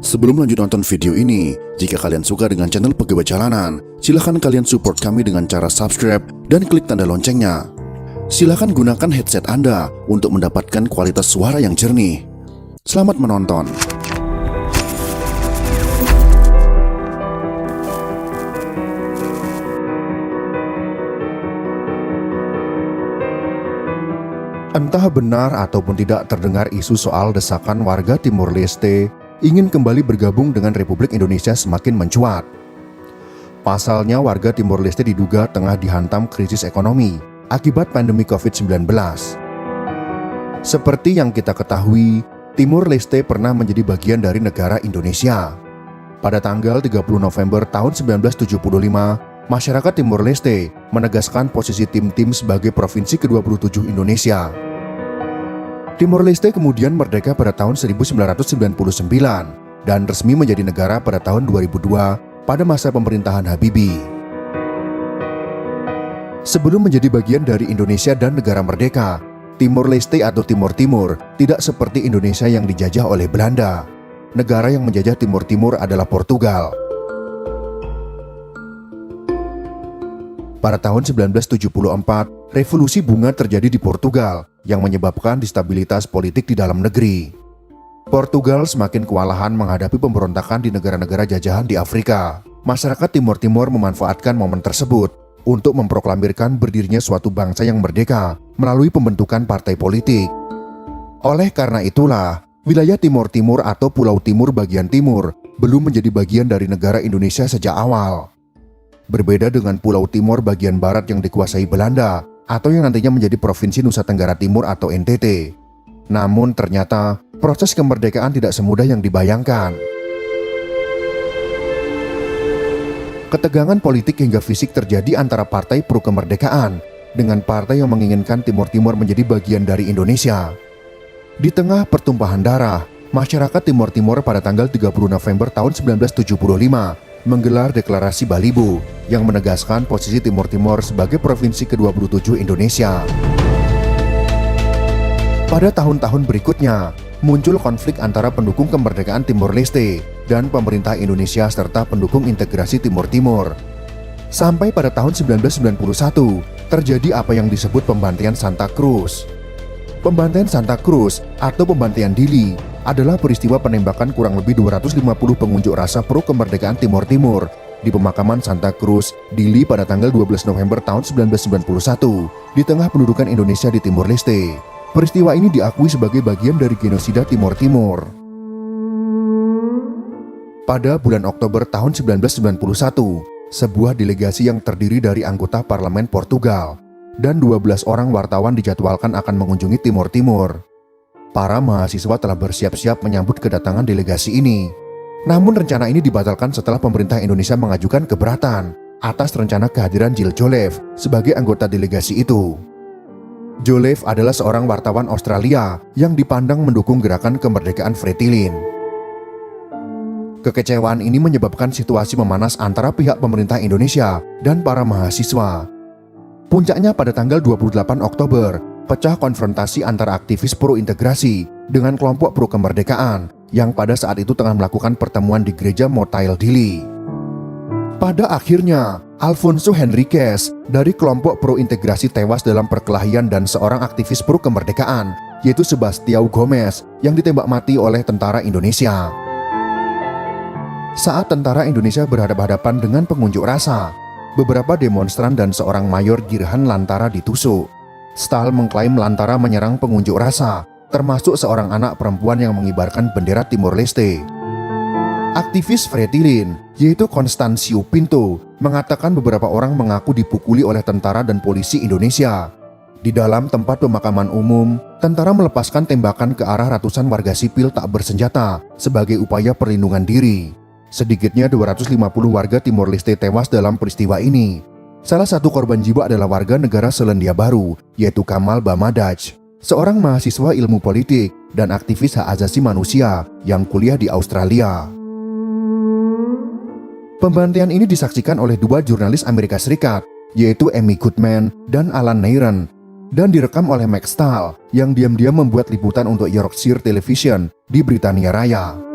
Sebelum lanjut nonton video ini, jika kalian suka dengan channel Pegawai Jalanan, silahkan kalian support kami dengan cara subscribe dan klik tanda loncengnya. Silahkan gunakan headset Anda untuk mendapatkan kualitas suara yang jernih. Selamat menonton. Entah benar ataupun tidak terdengar isu soal desakan warga Timor Leste ingin kembali bergabung dengan Republik Indonesia semakin mencuat. Pasalnya warga Timor Leste diduga tengah dihantam krisis ekonomi akibat pandemi COVID-19. Seperti yang kita ketahui, Timor Leste pernah menjadi bagian dari negara Indonesia. Pada tanggal 30 November tahun 1975, masyarakat Timor Leste menegaskan posisi tim-tim sebagai provinsi ke-27 Indonesia. Timor Leste kemudian merdeka pada tahun 1999 dan resmi menjadi negara pada tahun 2002 pada masa pemerintahan Habibie. Sebelum menjadi bagian dari Indonesia dan negara merdeka, Timor Leste atau Timur Timur tidak seperti Indonesia yang dijajah oleh Belanda. Negara yang menjajah Timur Timur adalah Portugal. Pada tahun 1974, revolusi bunga terjadi di Portugal yang menyebabkan distabilitas politik di dalam negeri. Portugal semakin kewalahan menghadapi pemberontakan di negara-negara jajahan di Afrika. Masyarakat Timor Timur memanfaatkan momen tersebut untuk memproklamirkan berdirinya suatu bangsa yang merdeka melalui pembentukan partai politik. Oleh karena itulah, wilayah Timor Timur atau Pulau Timur bagian timur belum menjadi bagian dari negara Indonesia sejak awal. Berbeda dengan Pulau Timor bagian barat yang dikuasai Belanda atau yang nantinya menjadi Provinsi Nusa Tenggara Timur atau NTT. Namun ternyata proses kemerdekaan tidak semudah yang dibayangkan. Ketegangan politik hingga fisik terjadi antara partai pro kemerdekaan dengan partai yang menginginkan Timor Timur menjadi bagian dari Indonesia. Di tengah pertumpahan darah, masyarakat Timor Timur pada tanggal 30 November tahun 1975 menggelar deklarasi Balibo yang menegaskan posisi Timor Timur sebagai provinsi ke-27 Indonesia. Pada tahun-tahun berikutnya, muncul konflik antara pendukung kemerdekaan Timor Leste dan pemerintah Indonesia serta pendukung integrasi Timor Timur. Sampai pada tahun 1991, terjadi apa yang disebut pembantaian Santa Cruz. Pembantaian Santa Cruz atau pembantaian Dili adalah peristiwa penembakan kurang lebih 250 pengunjuk rasa pro kemerdekaan Timor Timur di pemakaman Santa Cruz, Dili pada tanggal 12 November tahun 1991 di tengah pendudukan Indonesia di Timor Leste. Peristiwa ini diakui sebagai bagian dari genosida Timor Timur. Pada bulan Oktober tahun 1991, sebuah delegasi yang terdiri dari anggota parlemen Portugal dan 12 orang wartawan dijadwalkan akan mengunjungi Timor Timur. Para mahasiswa telah bersiap-siap menyambut kedatangan delegasi ini. Namun rencana ini dibatalkan setelah pemerintah Indonesia mengajukan keberatan atas rencana kehadiran Jill Joliffe sebagai anggota delegasi itu. Joliffe adalah seorang wartawan Australia yang dipandang mendukung gerakan kemerdekaan Fretilin. Kekecewaan ini menyebabkan situasi memanas antara pihak pemerintah Indonesia dan para mahasiswa. Puncaknya pada tanggal 28 Oktober, pecah konfrontasi antara aktivis pro-integrasi dengan kelompok pro-kemerdekaan yang pada saat itu tengah melakukan pertemuan di gereja Motail Dili. Pada akhirnya, Alfonso Henriquez dari kelompok pro-integrasi tewas dalam perkelahian dan seorang aktivis pro-kemerdekaan, yaitu Sebastião Gomes, yang ditembak mati oleh tentara Indonesia. Saat tentara Indonesia berhadapan-hadapan dengan pengunjuk rasa, beberapa demonstran dan seorang mayor Girhan Lantara ditusuk. Stahl mengklaim Lantara menyerang pengunjuk rasa, termasuk seorang anak perempuan yang mengibarkan bendera Timor Leste. Aktivis Fretilin, yaitu Constancio Pinto, mengatakan beberapa orang mengaku dipukuli oleh tentara dan polisi Indonesia. Di dalam tempat pemakaman umum, tentara melepaskan tembakan ke arah ratusan warga sipil tak bersenjata sebagai upaya perlindungan diri. Sedikitnya 250 warga Timor Leste tewas dalam peristiwa ini. Salah satu korban jiwa adalah warga negara Selandia Baru, yaitu Kamal Bamadaj, seorang mahasiswa ilmu politik dan aktivis hak asasi manusia yang kuliah di Australia. Pembantaian ini disaksikan oleh dua jurnalis Amerika Serikat, yaitu Amy Goodman dan Alan Neiron, dan direkam oleh Max Stahl yang diam-diam membuat liputan untuk Yorkshire Television di Britania Raya.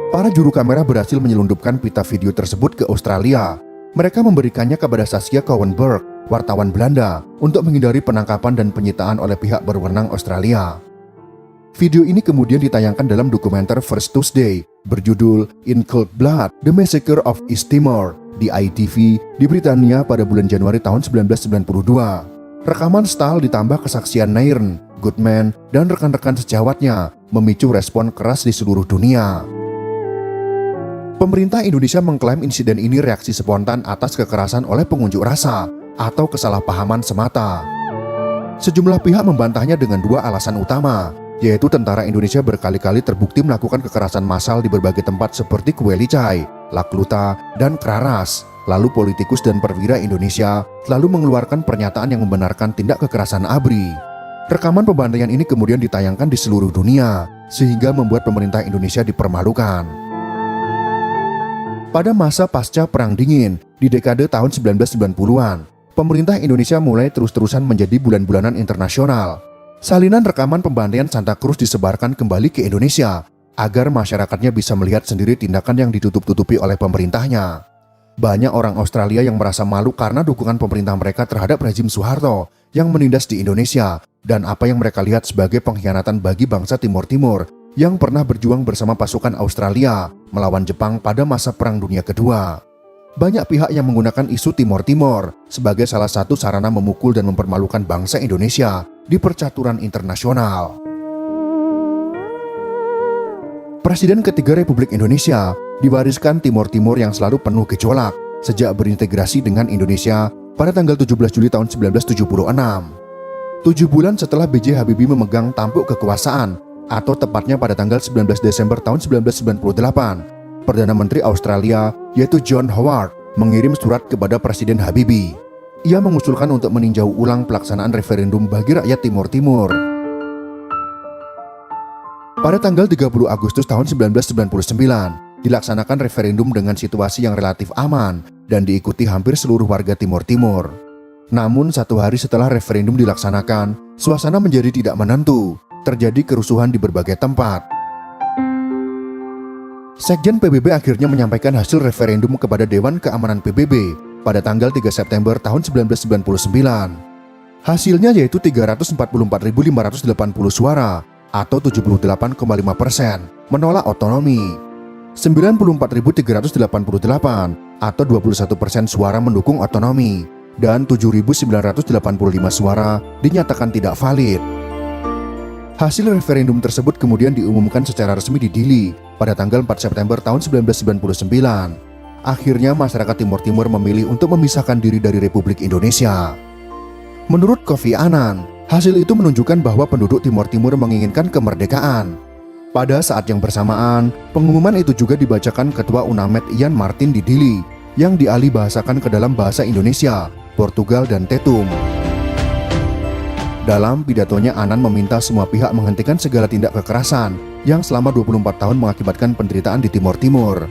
Para juru kamera berhasil menyelundupkan pita video tersebut ke Australia. Mereka memberikannya kepada Saskia Kouwenberg, wartawan Belanda, untuk menghindari penangkapan dan penyitaan oleh pihak berwenang Australia. Video ini kemudian ditayangkan dalam dokumenter First Tuesday berjudul In Cold Blood: The Massacre of East Timor di ITV di Britania pada bulan Januari tahun 1992. Rekaman Stahl ditambah kesaksian Nairn, Goodman, dan rekan-rekan sejawatnya memicu respon keras di seluruh dunia. Pemerintah Indonesia mengklaim insiden ini reaksi spontan atas kekerasan oleh pengunjuk rasa atau kesalahpahaman semata. Sejumlah pihak membantahnya dengan dua alasan utama, yaitu tentara Indonesia berkali-kali terbukti melakukan kekerasan massal di berbagai tempat seperti Kuelicai, Lakluta, dan Kraras. Lalu politikus dan perwira Indonesia selalu mengeluarkan pernyataan yang membenarkan tindak kekerasan ABRI. Rekaman pembantaian ini kemudian ditayangkan di seluruh dunia, sehingga membuat pemerintah Indonesia dipermalukan. Pada masa pasca Perang Dingin, di dekade tahun 1990-an, pemerintah Indonesia mulai terus-terusan menjadi bulan-bulanan internasional. Salinan rekaman pembantaian Santa Cruz disebarkan kembali ke Indonesia, agar masyarakatnya bisa melihat sendiri tindakan yang ditutup-tutupi oleh pemerintahnya. Banyak orang Australia yang merasa malu karena dukungan pemerintah mereka terhadap rezim Soeharto yang menindas di Indonesia, dan apa yang mereka lihat sebagai pengkhianatan bagi bangsa Timur Timur yang pernah berjuang bersama pasukan Australia melawan Jepang pada masa Perang Dunia Kedua. Banyak pihak yang menggunakan isu Timor Timor sebagai salah satu sarana memukul dan mempermalukan bangsa Indonesia di percaturan internasional. Presiden ketiga Republik Indonesia diwariskan Timor Timur yang selalu penuh gejolak sejak berintegrasi dengan Indonesia pada tanggal 17 Juli tahun 1976. 7 bulan setelah B.J. Habibie memegang tampuk kekuasaan, atau tepatnya pada tanggal 19 Desember tahun 1998, Perdana Menteri Australia yaitu John Howard mengirim surat kepada Presiden Habibie. Ia mengusulkan untuk meninjau ulang pelaksanaan referendum bagi rakyat Timor Timur. Pada tanggal 30 Agustus tahun 1999, dilaksanakan referendum dengan situasi yang relatif aman dan diikuti hampir seluruh warga Timor Timur. Namun 1 hari setelah referendum dilaksanakan, suasana menjadi tidak menentu. Terjadi kerusuhan di berbagai tempat. Sekjen PBB akhirnya menyampaikan hasil referendum kepada Dewan Keamanan PBB pada tanggal 3 September tahun 1999. Hasilnya yaitu 344.580 suara atau 78,5% menolak otonomi, 94.388 atau 21% suara mendukung otonomi, dan 7.985 suara dinyatakan tidak valid. Hasil referendum tersebut kemudian diumumkan secara resmi di Dili pada tanggal 4 September tahun 1999. Akhirnya masyarakat Timor Timur memilih untuk memisahkan diri dari Republik Indonesia. Menurut Kofi Annan, hasil itu menunjukkan bahwa penduduk Timor Timur menginginkan kemerdekaan. Pada saat yang bersamaan, pengumuman itu juga dibacakan Ketua UNAMED Ian Martin di Dili yang dialih bahasakan ke dalam bahasa Indonesia, Portugal, dan Tetum. Dalam pidatonya, Annan meminta semua pihak menghentikan segala tindak kekerasan yang selama 24 tahun mengakibatkan penderitaan di Timor Timur.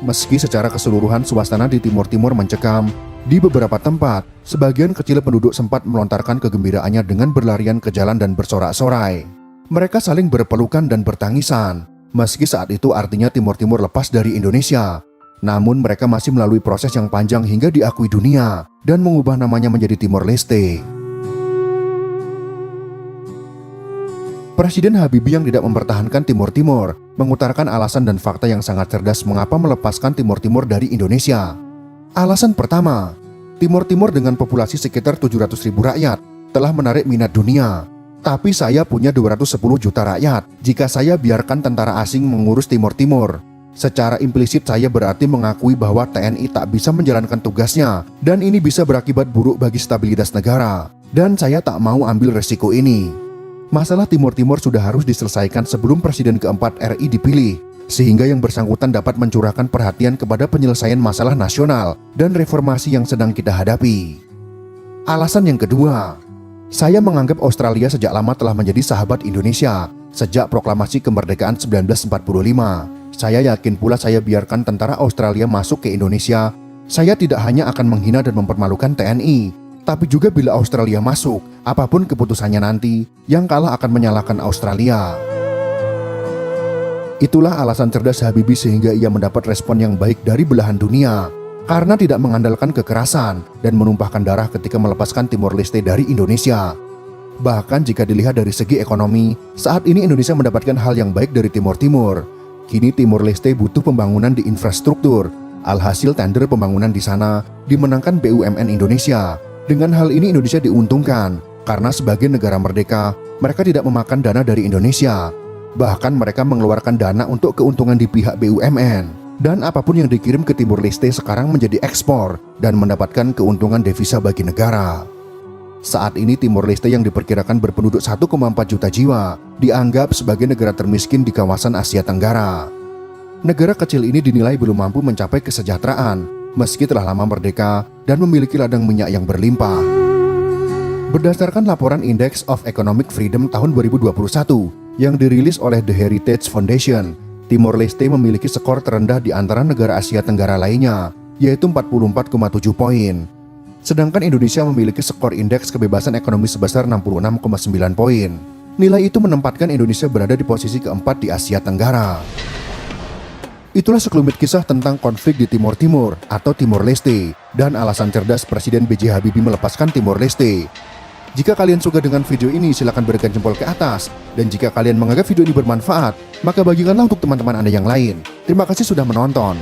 Meski secara keseluruhan suasana di Timor Timur mencekam, di beberapa tempat, sebagian kecil penduduk sempat melontarkan kegembiraannya dengan berlarian ke jalan dan bersorak-sorai. Mereka saling berpelukan dan bertangisan, meski saat itu artinya Timor Timur lepas dari Indonesia. Namun mereka masih melalui proses yang panjang hingga diakui dunia dan mengubah namanya menjadi Timor Leste. Presiden Habibie yang tidak mempertahankan Timor Timur mengutarakan alasan dan fakta yang sangat cerdas mengapa melepaskan Timor Timur dari Indonesia. Alasan pertama, Timor Timur dengan populasi sekitar 700.000 rakyat telah menarik minat dunia. Tapi saya punya 210 juta rakyat. Jika saya biarkan tentara asing mengurus Timor Timur, secara implisit saya berarti mengakui bahwa TNI tak bisa menjalankan tugasnya, dan ini bisa berakibat buruk bagi stabilitas negara. Dan saya tak mau ambil resiko ini. Masalah Timor Timur sudah harus diselesaikan sebelum Presiden keempat RI dipilih, sehingga yang bersangkutan dapat mencurahkan perhatian kepada penyelesaian masalah nasional dan reformasi yang sedang kita hadapi. Alasan yang kedua, saya menganggap Australia sejak lama telah menjadi sahabat Indonesia sejak proklamasi kemerdekaan 1945. Saya yakin pula saya biarkan tentara Australia masuk ke Indonesia, saya tidak hanya akan menghina dan mempermalukan TNI, tapi juga bila Australia masuk, apapun keputusannya nanti, yang kalah akan menyalahkan Australia. Itulah alasan cerdas Habibie sehingga ia mendapat respon yang baik dari belahan dunia, karena tidak mengandalkan kekerasan dan menumpahkan darah ketika melepaskan Timor Leste dari Indonesia. Bahkan jika dilihat dari segi ekonomi, saat ini Indonesia mendapatkan hal yang baik dari Timor Timur. Kini Timor Leste butuh pembangunan di infrastruktur. Alhasil tender pembangunan di sana dimenangkan BUMN Indonesia. Dengan hal ini Indonesia diuntungkan, karena sebagai negara merdeka, mereka tidak memakan dana dari Indonesia. Bahkan mereka mengeluarkan dana untuk keuntungan di pihak BUMN. Dan apapun yang dikirim ke Timor Leste sekarang menjadi ekspor dan mendapatkan keuntungan devisa bagi negara. Saat ini Timor Leste yang diperkirakan berpenduduk 1,4 juta jiwa dianggap sebagai negara termiskin di kawasan Asia Tenggara. Negara kecil ini dinilai belum mampu mencapai kesejahteraan meski telah lama merdeka dan memiliki ladang minyak yang berlimpah. Berdasarkan laporan Index of Economic Freedom tahun 2021 yang dirilis oleh The Heritage Foundation, Timor Leste memiliki skor terendah di antara negara Asia Tenggara lainnya, yaitu 44,7 poin. Sedangkan Indonesia memiliki skor indeks kebebasan ekonomi sebesar 66,9 poin. Nilai itu menempatkan Indonesia berada di posisi keempat di Asia Tenggara. Itulah sekelumit kisah tentang konflik di Timor Timur atau Timor Leste dan alasan cerdas Presiden B.J. Habibie melepaskan Timor Leste. Jika kalian suka dengan video ini, silahkan berikan jempol ke atas. Dan jika kalian menganggap video ini bermanfaat, maka bagikanlah untuk teman-teman Anda yang lain. Terima kasih sudah menonton.